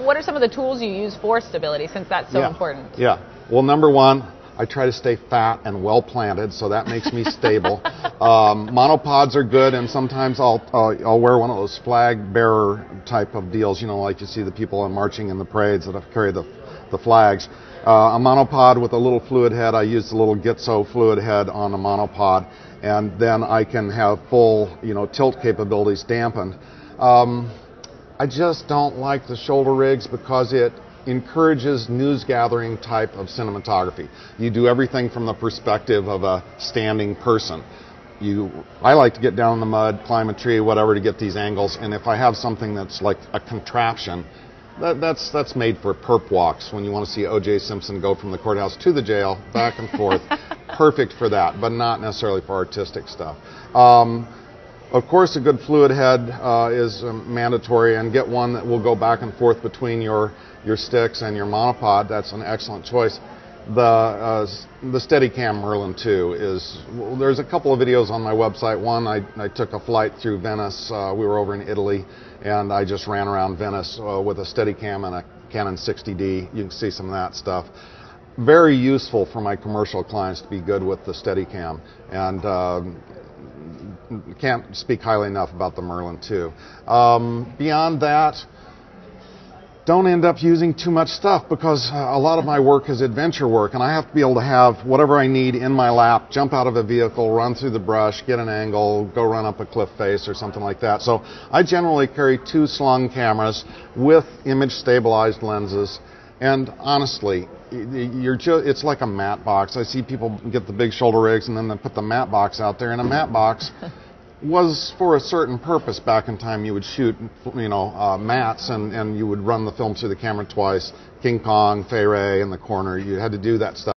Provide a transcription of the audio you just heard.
what are some of the tools you use for stability, since that's so important? Yeah. Well, number one, I try to stay fat and well planted, so that makes me stable. Monopods are good, and sometimes I'll wear one of those flag bearer type of deals, you know, like you see the people marching in the parades that carry the flags. A monopod with a little fluid head. I use the little Gitso fluid head on the monopod, and then I can have full, you know, tilt capabilities dampened. I just don't like the shoulder rigs because it encourages news gathering type of cinematography. You do everything from the perspective of a standing person. I like to get down in the mud, climb a tree, whatever, to get these angles, and if I have something that's like a contraption, that's made for perp walks, when you want to see O.J. Simpson go from the courthouse to the jail, back and forth. Perfect for that, but not necessarily for artistic stuff. Of course, a good fluid head is mandatory, and get one that will go back and forth between your sticks and your monopod. That's an excellent choice. The Steadicam Merlin 2 is, there's a couple of videos on my website. One, I took a flight through Venice. We were over in Italy, and I just ran around Venice with a Steadicam and a Canon 60D. You can see some of that stuff. Very useful for my commercial clients to be good with the Steadicam, and can't speak highly enough about the Merlin 2. Beyond that, don't end up using too much stuff, because a lot of my work is adventure work, and I have to be able to have whatever I need in my lap, jump out of a vehicle, run through the brush, get an angle, go run up a cliff face or something like that. So I generally carry 2 slung cameras with image stabilized lenses, and honestly, it's like a matte box. I see people get the big shoulder rigs and then they put the matte box out there, and a matte box was for a certain purpose. Back in time, you would shoot, you know, mattes, and you would run the film through the camera twice. King Kong, Fay Ray in the corner, you had to do that stuff.